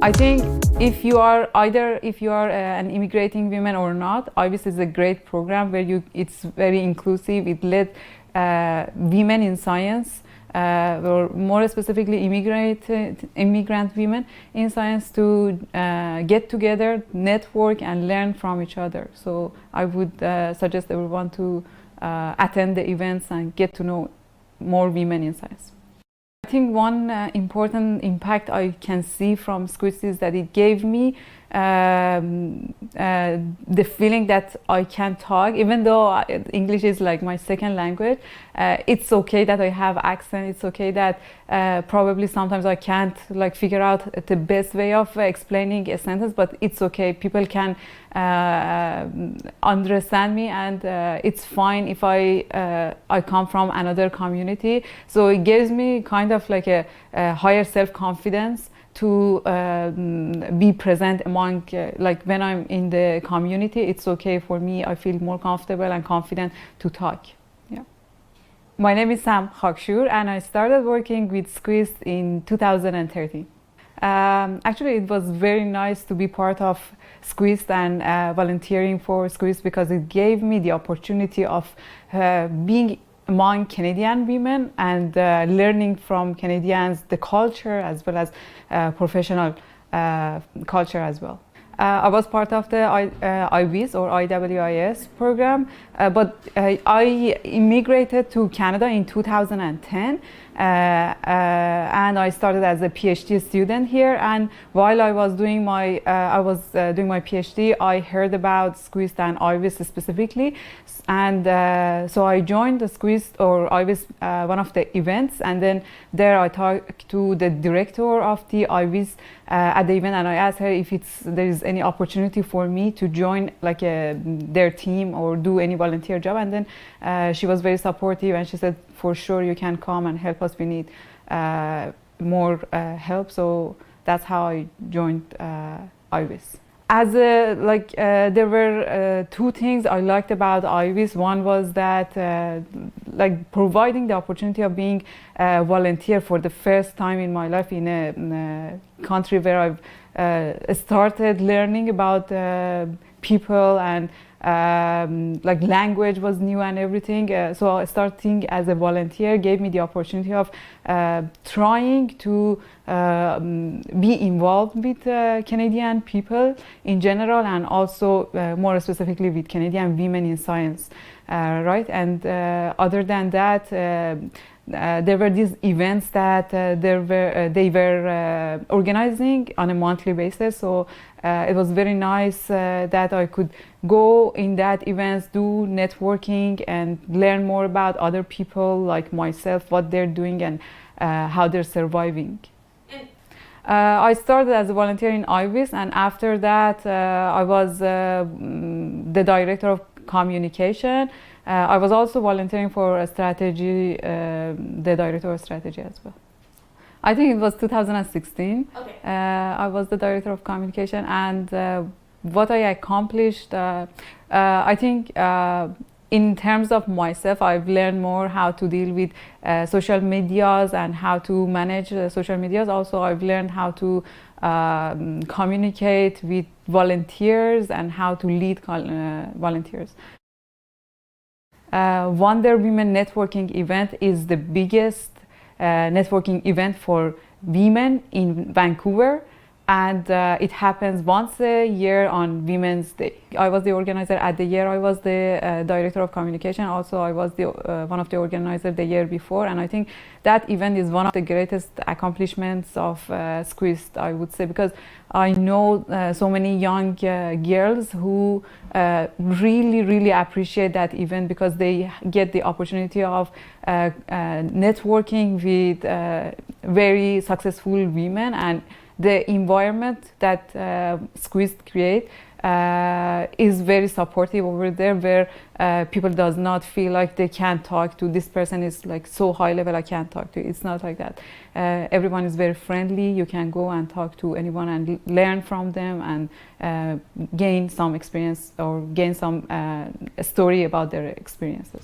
I think if you are an immigrating woman or not, IWIS is a great program where it's very inclusive. It led women in science, or more specifically immigrant women in science to get together, network, and learn from each other. So I would suggest everyone to attend the events and get to know more women in science. I think one important impact I can see from SCWIST is that it gave me the feeling that I can talk, even though English is like my second language. It's okay that I have accent. It's okay that probably sometimes I can't like figure out the best way of explaining a sentence, but it's okay. People can understand me, and it's fine if I come from another community. So it gives me kind of like a higher self-confidence to be present among, like when I'm in the community, it's okay for me. I feel more comfortable and confident to talk. Yeah. My name is Samaneh Khakshour, and I started working with SCWIST in 2013. Actually, it was very nice to be part of SCWIST and volunteering for SCWIST because it gave me the opportunity of being among Canadian women and learning from Canadians the culture as well as professional culture as well. I was part of the IWIS or IWIS program, but I immigrated to Canada in 2010 and I started as a PhD student here. And while I was doing my PhD, I heard about SCWIST and IWIS specifically, and so I joined the SCWIST or IWIS one of the events, and then there I talked to the director of the IWIS at the event, and I asked her if there is any opportunity for me to join like their team or do any volunteer job, and then she was very supportive and she said, for sure you can come and help us, we need more help. So that's how I joined IWIS. There were two things I liked about IWIS. One was that like providing the opportunity of being a volunteer for the first time in my life in a country where I've started learning about people, and like language was new and everything. So starting as a volunteer gave me the opportunity of trying to be involved with Canadian people in general, and also more specifically with Canadian women in science, right? And other than that, there were these events that they were organizing on a monthly basis. So it was very nice that I could go in that events, do networking, and learn more about other people like myself, what they're doing and how they're surviving. I started as a volunteer in IWIS, and after that I was the director of communication. I was also volunteering for a strategy, the director of strategy as well. I think it was 2016. Okay. I was the director of communication, and what I accomplished, I think in terms of myself, I've learned more how to deal with social medias and how to manage social medias. Also, I've learned how to communicate with volunteers and how to lead volunteers. Wonder Women networking event is the biggest networking event for women in Vancouver, and it happens once a year on Women's Day. I was the organizer at the year I was the director of communication. Also, I was one of the organizers the year before, and I think that event is one of the greatest accomplishments of SCWIST, I would say, because I know so many young girls who really appreciate that event because they get the opportunity of networking with very successful women, and the environment that SCWIST create is very supportive over there, where people does not feel like they can't talk to this person is like so high level I can't talk to. It's not like that. Everyone is very friendly. You can go and talk to anyone and learn from them and gain some experience or gain some story about their experiences.